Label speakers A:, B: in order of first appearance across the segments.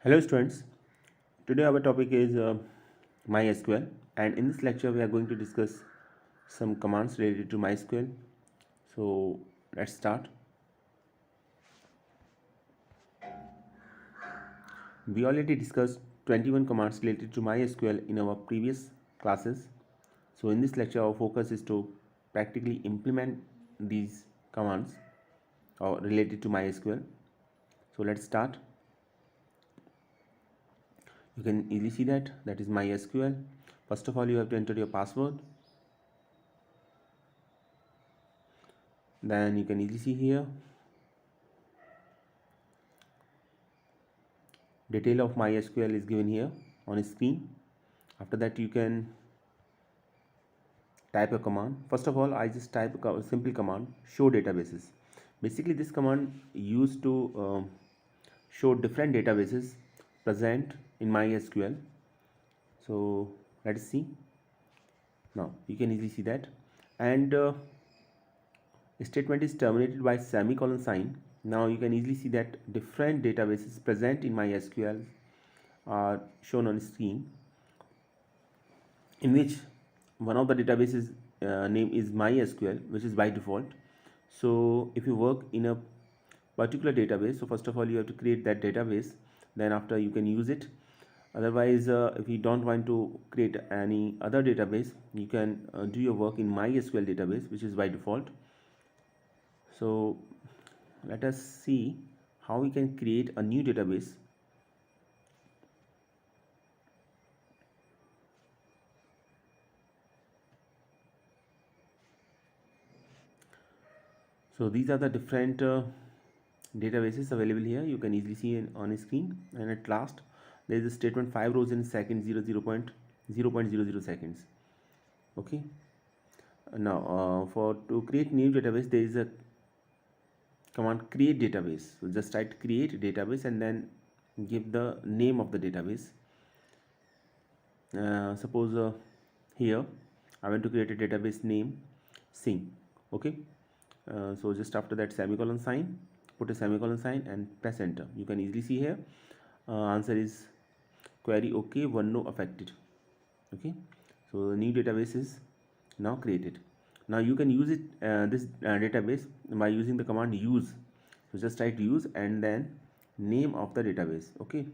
A: Hello students, today our topic is MySQL, and in this lecture we are going to discuss some commands related to MySQL. So let's start. We already discussed 21 commands related to MySQL in our previous classes. So in this lecture our focus is to practically implement these commands or related to MySQL. So let's start. You can easily see that is MySQL. First of all, you have to enter your password. Then you can easily see here detail of MySQL is given here on screen. After that you can type a command. First of all, I just type a simple command, show databases. Basically this command used to show different databases present in MySQL. So let's see. Now you can easily see that, and statement is terminated by semicolon sign. Now you can easily see that different databases present in MySQL are shown on screen, in which one of the databases name is MySQL, which is by default. So if you work in a particular database, so first of all you have to create that database, then after you can use it. Otherwise, if you don't want to create any other database, you can do your work in MySQL database, which is by default. So let us see how we can create a new database. So these are the different databases available here. You can easily see on a screen, and at last there is a statement 5 rows in second 0.00 seconds. Okay. Now for to create new database, there is a command create database. So just type create database and then give the name of the database. Suppose here I want to create a database name Sing. Okay. So just after that semicolon sign, put a semicolon sign and press enter. You can easily see here answer is query okay, one no affected. Okay, so the new database is now created. Now you can use it this database by using the command use. So just type use and then name of the database. Okay,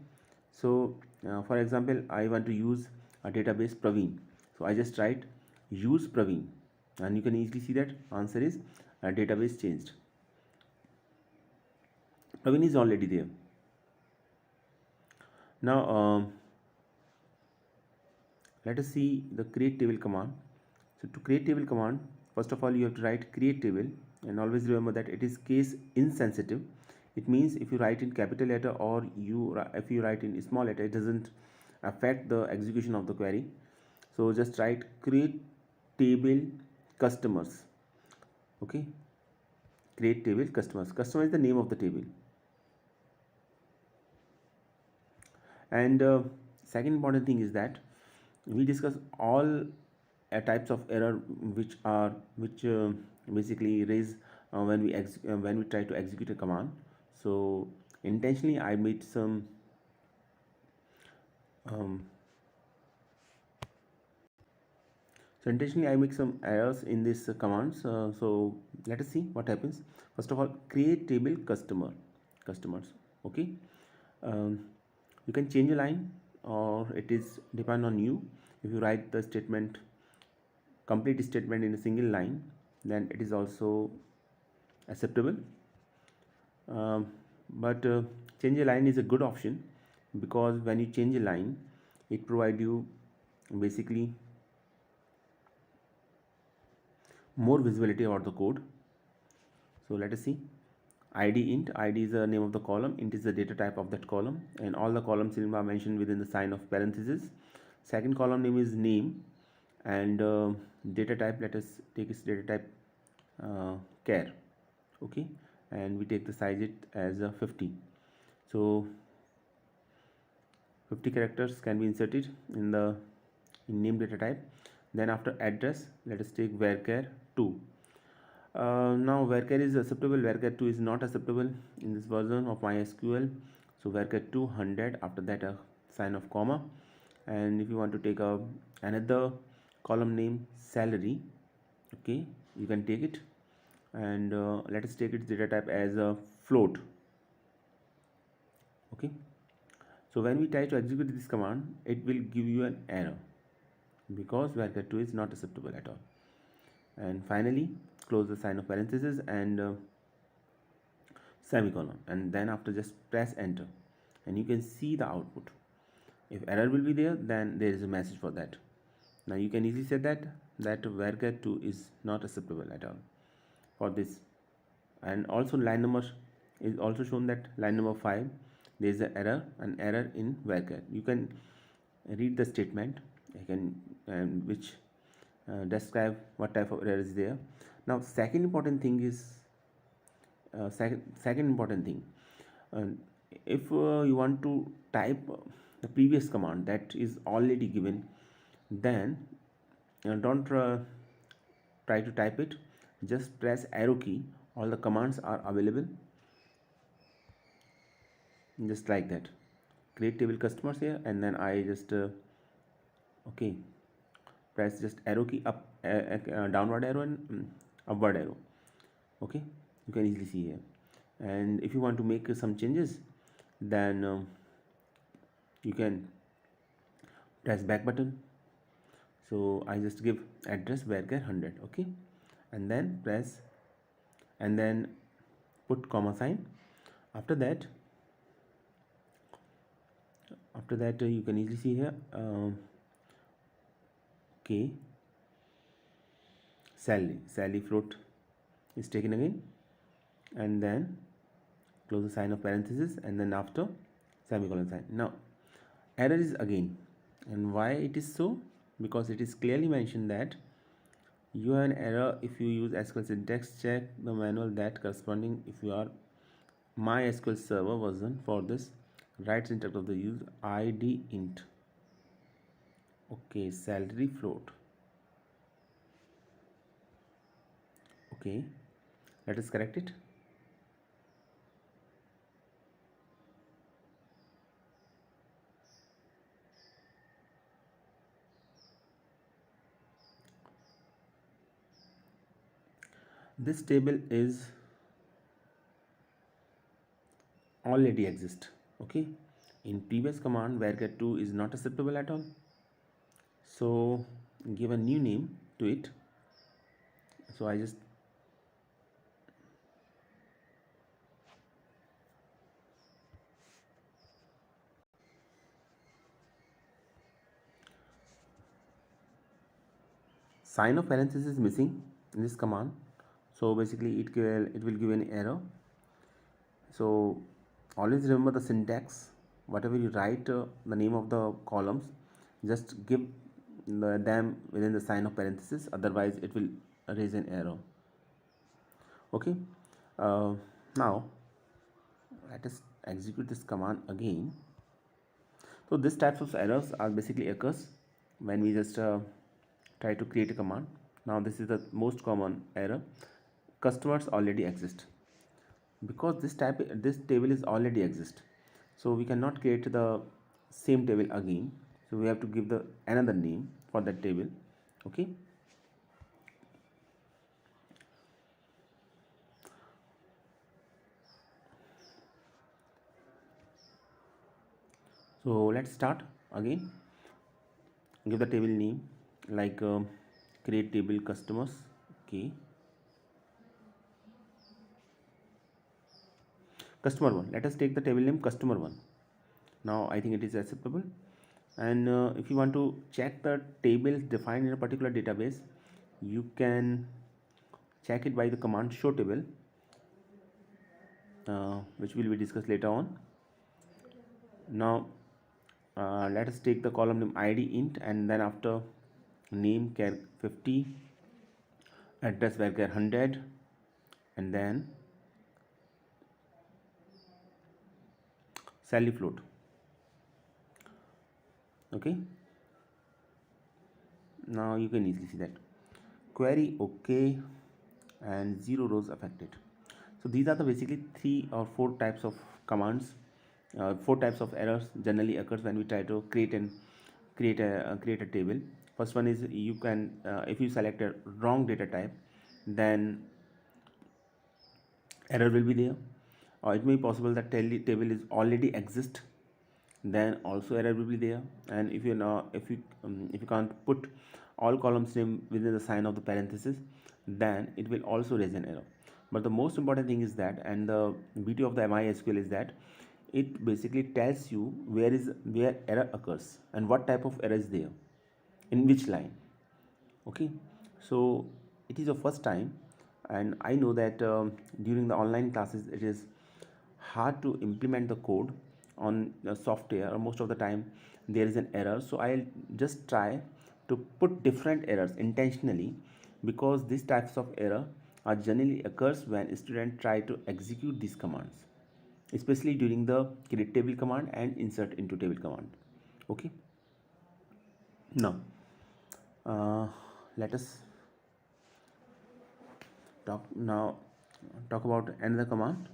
A: so for example I want to use a database Praveen, so I just write use Praveen, and you can easily see that answer is database changed. Praveen is already there. Now let us see the create table command. So to create table command, first of all you have to write create table, and always remember that it is case insensitive. It means if you write in capital letter or if you write in small letter, it doesn't affect the execution of the query. So just write create table customers. Okay, create table customers. Customer is the name of the table. And second important thing is that we discuss all types of error which basically raise when we try to execute a command. So intentionally I made some make some errors in this commands. So let us see what happens. First of all, create table customers. Okay, you can change a line, or it is depend on you. If you write the statement complete statement in a single line, then it is also acceptable. But change a line is a good option, because when you change a line, it provides you basically more visibility about the code. So let us see. id is the name of the column, int is the data type of that column, and all the columns are mentioned within the sign of parenthesis. Second column name is name, and data type, let us take its data type char. Okay, and we take the size it as a 50. So 50 characters can be inserted in the name data type. Then after address, let us take varchar 2. Now varchar is acceptable, varchar 2 is not acceptable in this version of MySQL. So varchar 200, after that a sign of comma, and if you want to take another column name salary, okay, you can take it, and let us take its data type as a float. Okay, so when we try to execute this command, it will give you an error because varchar 2 is not acceptable at all. And finally close the sign of parenthesis and semicolon, and then after just press enter, and you can see the output. If error will be there, then there is a message for that. Now you can easily say that varchar 2 is not acceptable at all for this. And also line number is also shown, that line number 5 there is an error in varchar. You can read the statement, you can which describe what type of error is there. Now second important thing is second important thing, uh, if you want to type the previous command that is already given, then don't try to type it, just press arrow key. All the commands are available just like that. Create table customers here, and then I just okay, press just arrow key up, downward arrow and upward arrow. Okay, you can easily see here. And if you want to make some changes, then you can press back button. So I just give address varchar 100, okay, and then press, and then put comma sign. After that you can easily see here, okay, salary float is taken again, and then close the sign of parenthesis, and then after semicolon sign. Now error is again, and why it is so? Because it is clearly mentioned that you have an error if you use SQL syntax. Check the manual that corresponding if you are MySQL server version for this. Right syntax of the use id int. Okay, salary float. Okay, let us correct it. This table is already exist, okay. In previous command varchar 2 is not acceptable at all, so give a new name to it. So I just sign of parenthesis is missing in this command, so basically it will give an error. So always remember the syntax. Whatever you write, the name of the columns, just give them within the sign of parenthesis, otherwise it will raise an error. Okay, now let us execute this command again. So these types of errors are basically occurs when we just try to create a command. Now this is the most common error. Customers already exist, because this table is already exist, so we cannot create the same table again, so we have to give the another name for that table. Okay, so let's start again. Give the table name like create table customers. Okay, customer 1, let us take the table name customer 1. Now I think it is acceptable. And if you want to check the tables defined in a particular database, you can check it by the command show table, which will be discussed later on. Now let us take the column name id int, and then after name char 50, address varchar 100, and then salary float. Okay, now you can easily see that query okay, and 0 rows affected. So these are the basically 3 or 4 types of commands Four types of errors generally occurs when we try to create a table. First one is you can if you select a wrong data type, then error will be there. Or it may be possible that table is already exist, then also error will be there. And if you can't put all columns name within the sign of the parenthesis, then it will also raise an error. But the most important thing is that, and the beauty of the MySQL is that it basically tells you where error occurs and what type of error is there in which line. Okay, so it is your first time, and I know that during the online classes it is hard to implement the code on the software, or most of the time there is an error. So I'll just try to put different errors intentionally, because these types of error are generally occurs when students try to execute these commands, especially during the create table command and insert into table command. Okay, now let us talk about another command.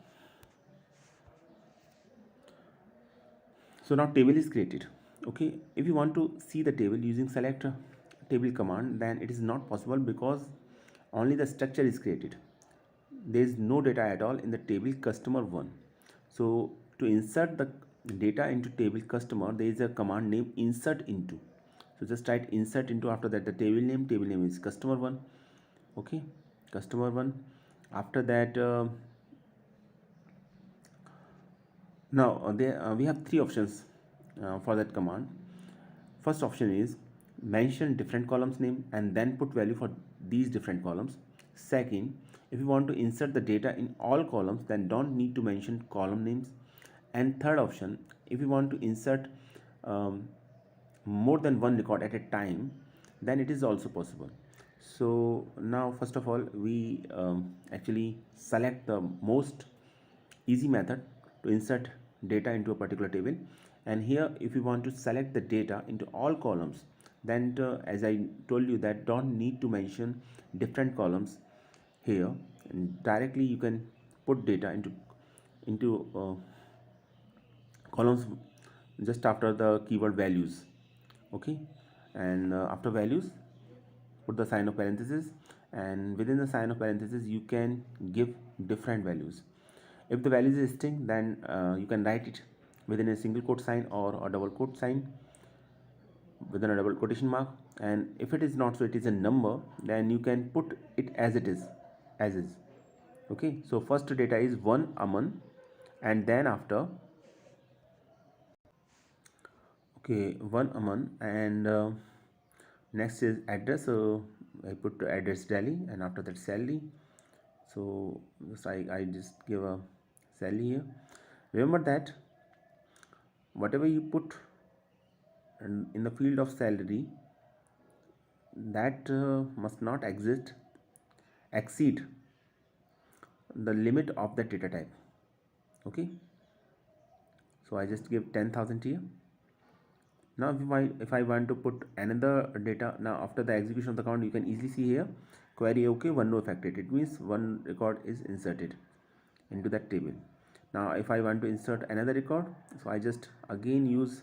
A: So now table is created. Okay, if you want to see the table using select table command, then it is not possible because only the structure is created. There is no data at all in the table customer 1. So to insert the data into table customer, there is a command named insert into. So just write insert into, after that the table name is customer 1. Okay, customer 1. After that now we have three options for that command. First option is mention different columns name and then put value for these different columns. Second, if you want to insert the data in all columns, then don't need to mention column names. And third option, if you want to insert more than one record at a time, then it is also possible. So now first of all we actually select the most easy method to insert data into a particular table. And here if you want to select the data into all columns, then as I told you that don't need to mention different columns here, and directly you can put data into columns just after the keyword values. Okay, and after values put the sign of parenthesis, and within the sign of parenthesis you can give different values. If the value is a string, then you can write it within a single quote sign or a double quote sign within a double quotation mark. And if it is not, so it is a number, then you can put it as it is, as is. Okay, so first data is 1 Aman, and then after okay 1 Aman, and next is address. So I put address Delhi, and after that Sally. So I just give a Sally here. Remember that whatever you put in the field of salary, that must not exceed the limit of the data type. Okay, so I just give 10,000 here. Now if I want to put another data, now after the execution of the count, you can easily see here query okay, one row affected. It means one record is inserted into that table. Now if I want to insert another record, so I just again use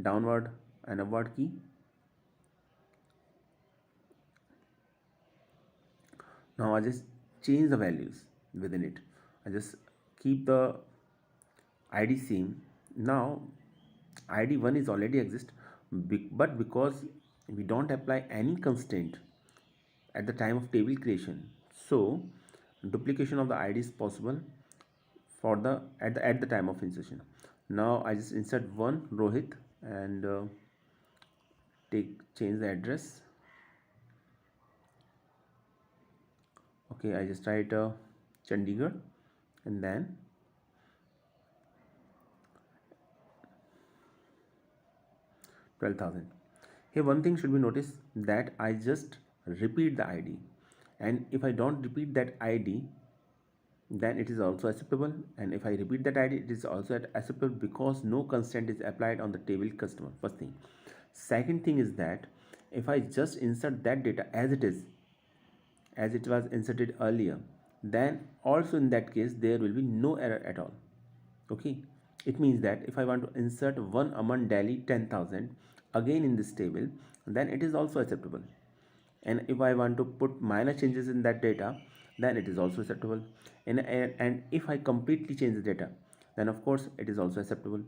A: downward and upward key. Now I just change the values within it. I just keep the ID same. Now ID 1 is already exist, but because we don't apply any constraint at the time of table creation, so duplication of the ID is possible for the at the time of insertion. Now I just insert one Rohit, and change the address. Okay, I just write Chandigarh, and then 12,000. Here one thing should be noticed, that I just repeat the ID, and if I don't repeat that ID, then it is also acceptable, and if I repeat that ID, it is also acceptable because no constraint is applied on the table customer. First thing. Second thing is that if I just insert that data as it is, as it was inserted earlier, then also in that case there will be no error at all. Okay, It means that if I want to insert one Aman Delhi 10,000 again in this table, then it is also acceptable. And if I want to put minor changes in that data, then it is also acceptable. And if I completely change the data, then of course it is also acceptable.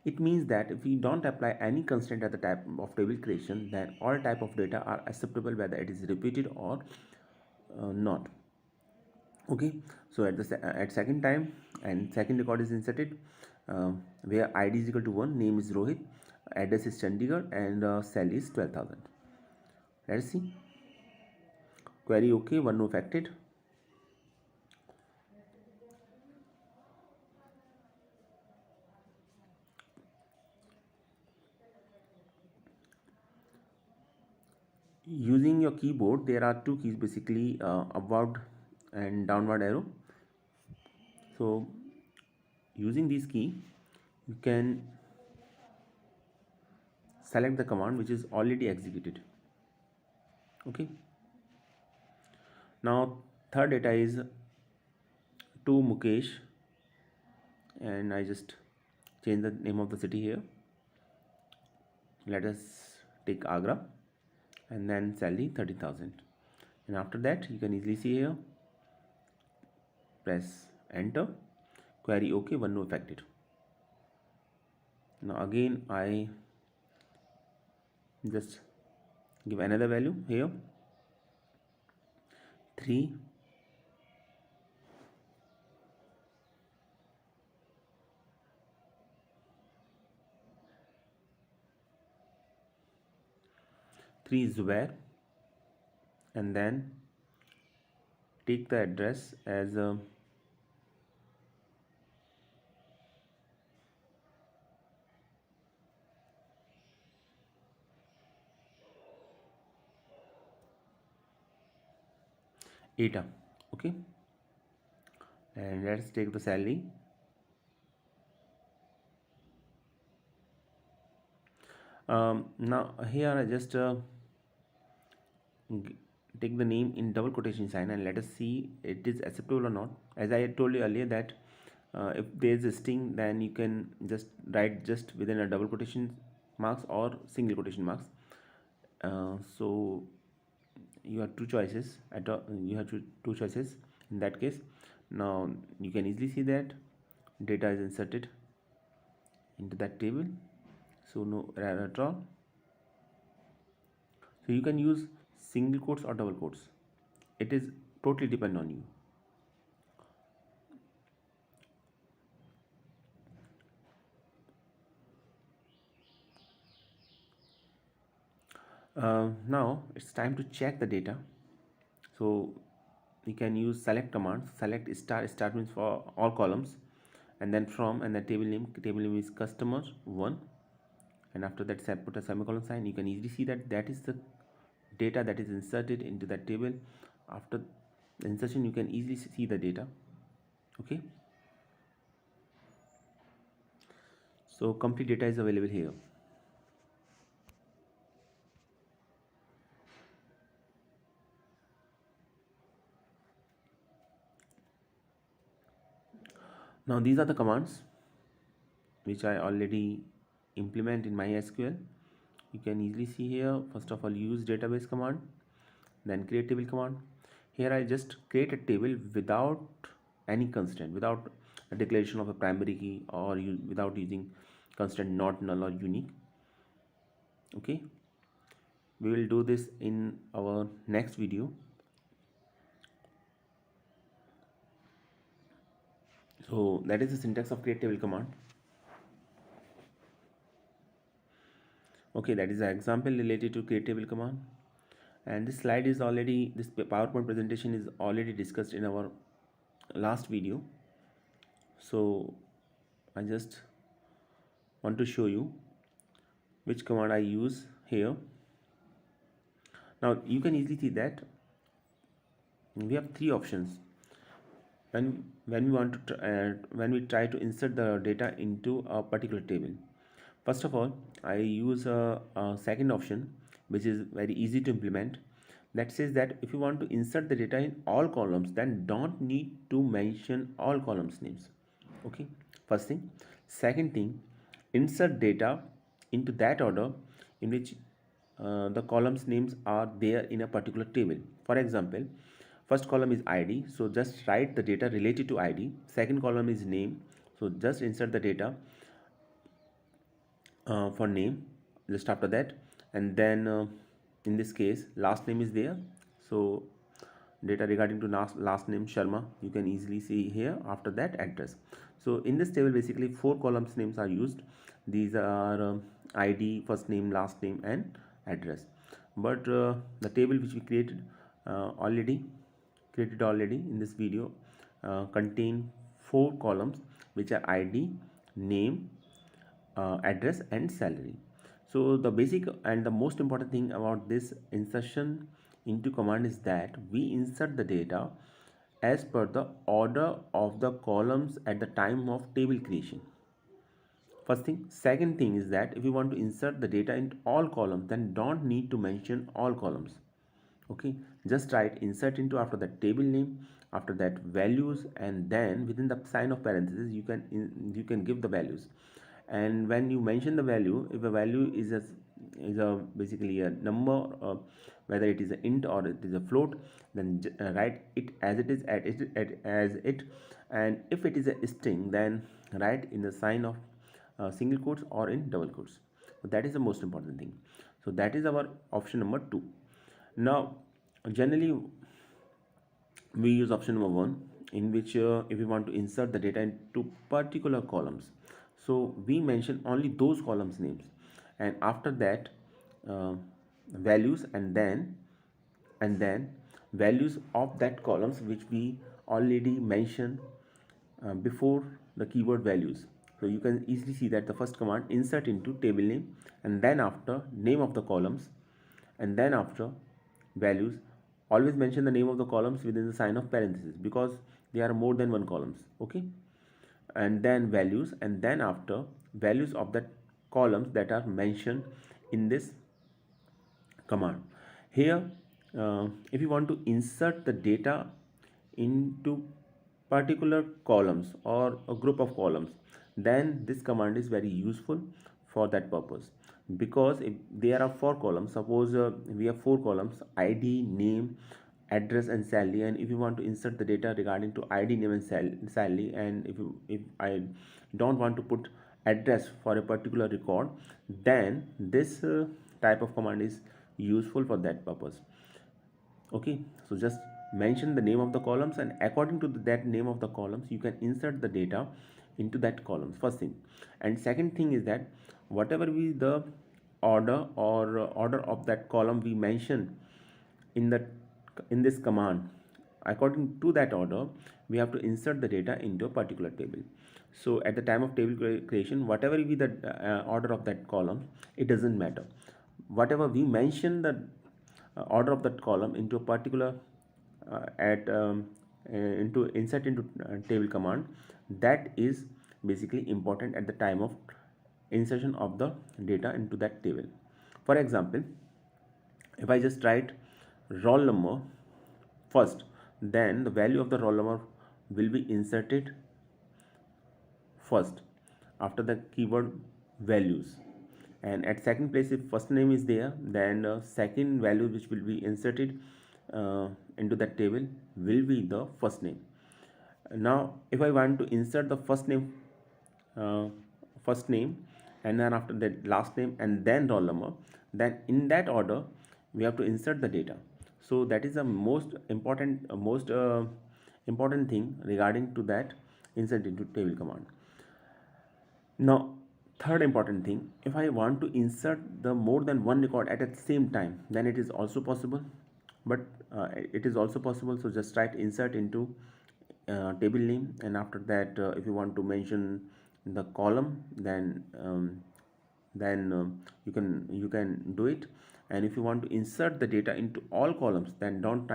A: It means that if we don't apply any constraint at the type of table creation, then all type of data are acceptable whether it is repeated or not. Okay, so at second time and second record is inserted, where id is equal to 1, name is Rohit, address is Chandigarh, and salary is 12,000. Let's see. Query okay, one no affected. Using your keyboard, there are two keys basically, upward and downward arrow. So using this key, you can select the command which is already executed. Okay, now third data is to Mukesh, and I just change the name of the city here. Let us take Agra, and then salary 30,000. And after that you can easily see here, press enter, query okay, one no affected. Now again I just give another value here, 3, Zubair, and then take the address as a Eta. Okay, and let's take the salary. Now here I just take the name in double quotation sign, and let us see it is acceptable or not. As I told you earlier that if there is a string, then you can just write just within a double quotation marks or single quotation marks. So you have two choices. You have two choices in that case. Now you can easily see that data is inserted into that table, so no error at all. So you can use single quotes or double quotes. It is totally depend on you. Now it's time to check the data. So you can use select command. Select star. Start means for all columns, and then from, and the table name. Table name is customer 1, and after that put a semicolon sign. You can easily see that that is the data that is inserted into that table. After the insertion, you can easily see the data. Okay, so complete data is available here. Now these are the commands which I already implement in MySQL. You can easily see here, first of all, use database command, then create table command. Here I just create a table without any constraint, without a declaration of a primary key, or without using constraint not null or unique. Okay, we will do this in our next video. So that is the syntax of create table command. Okay, that is an example related to create table command, and this slide is already, this PowerPoint presentation is already discussed in our last video. So I just want to show you which command I use here. Now you can easily see that we have three options when we want to when we try to insert the data into a particular table. First of all, I use a second option which is very easy to implement, that says that if you want to insert the data in all columns, then don't need to mention all columns names. Okay, first thing. Second thing, insert data into that order in which the columns names are there in a particular table. For example, first column is ID, so just write the data related to ID. Second column is name, so just insert the data for name just after that. And then in this case last name is there, so data regarding to last name Sharma you can easily see here. After that, address. So in this table basically 4 columns names are used. These are ID, first name, last name and address. But the table which we created already in this video contain 4 columns which are ID, name, address and salary. So the basic and the most important thing about this insertion into command is that we insert the data as per the order of the columns at the time of table creation. First thing. Second thing is that if you want to insert the data in all columns, then don't need to mention all columns. Okay, just write insert into, after that table name, after that values, and then within the sign of parenthesis you can give the values. And when you mention the value, if a value is a basically a number, whether it is an int or it is a float, then write it as it is as it, and if it is a string, then write in the sign of single quotes or in double quotes. So that is the most important thing. So that is our option number 2. Now generally we use option number 1, in which if we want to insert the data into particular columns, so we mention only those columns names, and after that values, and then values of that columns which we already mentioned before the keyword values. So you can easily see that the first command, insert into table name, and then after name of the columns, and then after values. Always mention the name of the columns within the sign of parenthesis because there are more than one columns. Okay, and then values, and then after values of that columns that are mentioned in this command. Here if you want to insert the data into particular columns or a group of columns, then this command is very useful for that purpose. Because if there are 4 columns, suppose we have 4 columns, ID, name, address and salary, and if you want to insert the data regarding to ID, name and salary, and if I don't want to put address for a particular record, then this type of command is useful for that purpose. Okay, so just mention the name of the columns, and according to that name of the columns you can insert the data into that columns, first thing. And second thing is that whatever be the order or order of that column we mention in this command, according to that order we have to insert the data into a particular table. So at the time of table creation, whatever be the order of that column, it doesn't matter. Whatever we mention the order of that column into a particular into insert into table command, that is basically important at the time of insertion of the data into that table. For example, if I just write roll number first, then the value of the roll number will be inserted first after the keyword values. And at second place, if first name is there, then second value which will be inserted into that table will be the first name. Now if I want to insert the first name and then after that last name and then roll number, then in that order we have to insert the data. So that is the most important important thing regarding to that insert into table command. Now third important thing, if I want to insert the more than one record at the same time, then it is also possible. But it is also possible, so just write insert into table name, and after that if you want to mention the column, then you can do it. And if you want to insert the data into all columns, then don't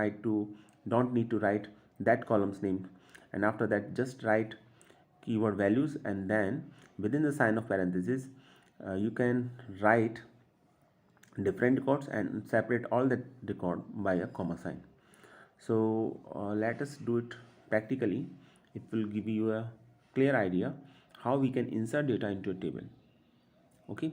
A: need to write that column's name, and after that just write keyword values, and then within the sign of parenthesis you can write different records and separate all that record by a comma sign. So let us do it practically. It will give you a clear idea how we can insert data into a table. Okay.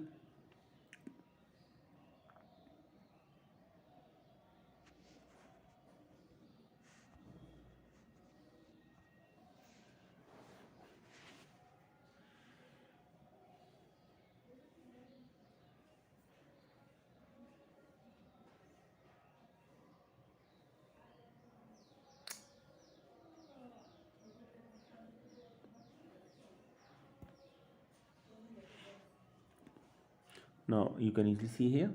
A: Now you can easily see here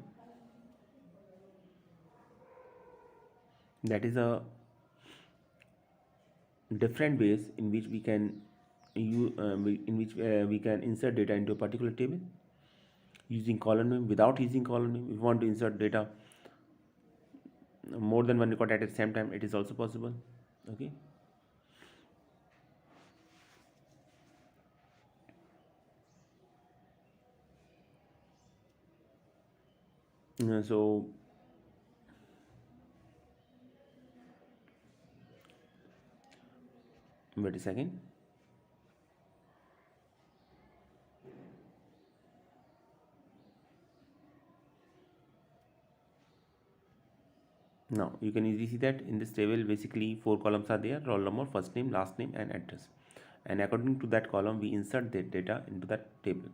A: that is a different ways in which we can we can insert data into a particular table using column name, without using column name. If you want to insert data more than one record at the same time, it is also possible. Okay. So wait a second. Now you can easily see that in this table basically 4 columns are there: roll number, first name, last name, and address. And according to that column, we insert that data into that table.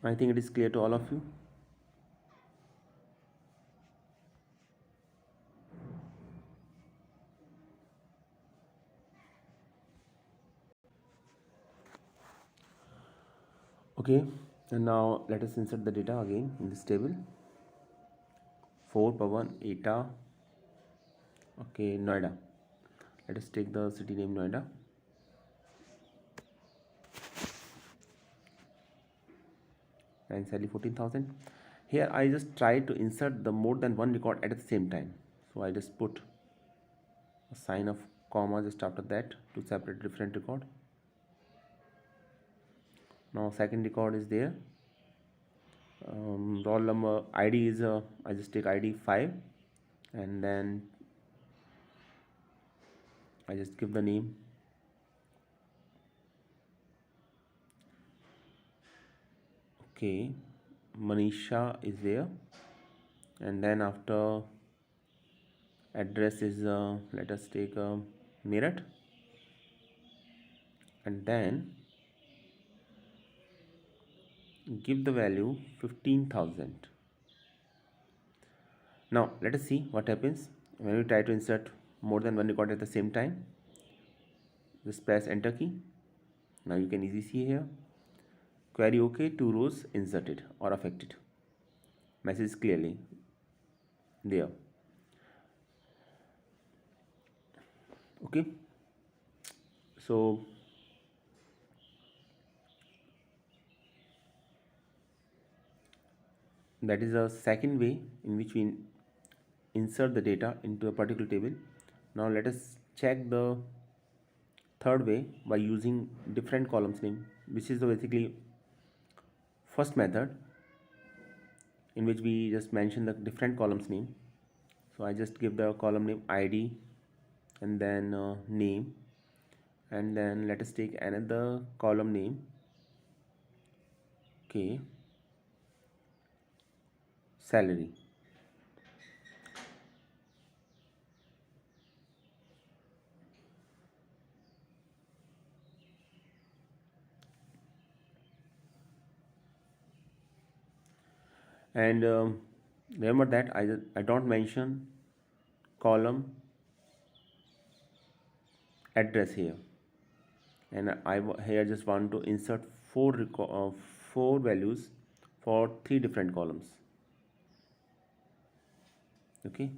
A: I think it is clear to all of you. Okay, and now let us insert the data again in this table. 4 Pawan Eta. Okay, Noida. Let us take the city name Noida. And salary 14,000. Here I just try to insert the more than one record at the same time. So I just put a sign of comma just after that to separate different record. Now second record is there. Roll number ID is I just take ID 5, and then I just give the name. Okay, Manisha is there, and then after address is let us take Meerut, and then give the value 15,000. Now let us see what happens when we try to insert more than one record at the same time. Just press enter key. Now you can easily see here query OK, 2 rows inserted or affected. Message is clearly there. Okay, so that is a second way in which we insert the data into a particular table. Now let us check the third way by using different columns name, which is the basically first method in which we just mention the different columns name. So I just give the column name ID and then name, and then let us take another column name. Okay, salary. And remember that I don't mention column address here, and I here just want to insert four values for 3 different columns. Okay,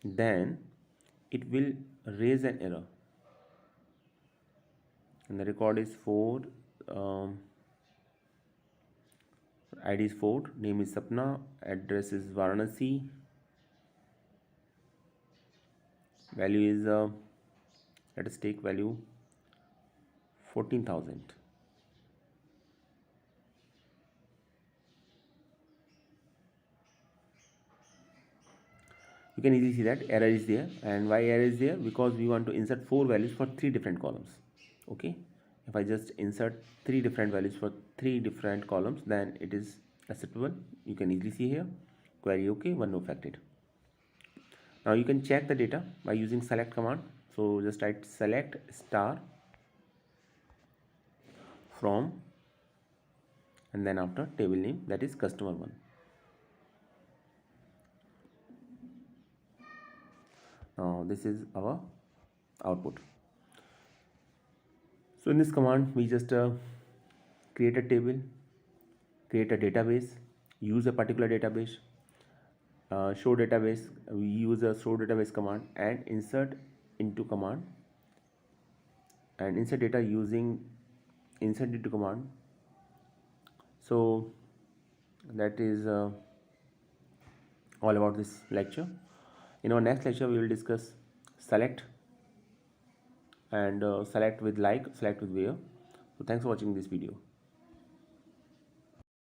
A: then it will raise an error, and the record is 4 ID is Ford, name is Sapna, address is Varanasi, value is let us take value 14,000. You can easily see that error is there. And why error is there? Because we want to insert 4 values for 3 different columns. Okay, if I just insert 3 different values for 3 different columns, then it is acceptable. You can easily see here, query okay, one no affected. Now you can check the data by using select command. So just write select star from and then after table name, that is customer 1. Now this is our output. So in this command we just create a table, create a database, use a particular database, show database. We use a show database command and insert into command, and insert data using insert into command. So that is all about this lecture. In our next lecture we will discuss select and select with like, select with where. So thanks for watching this video.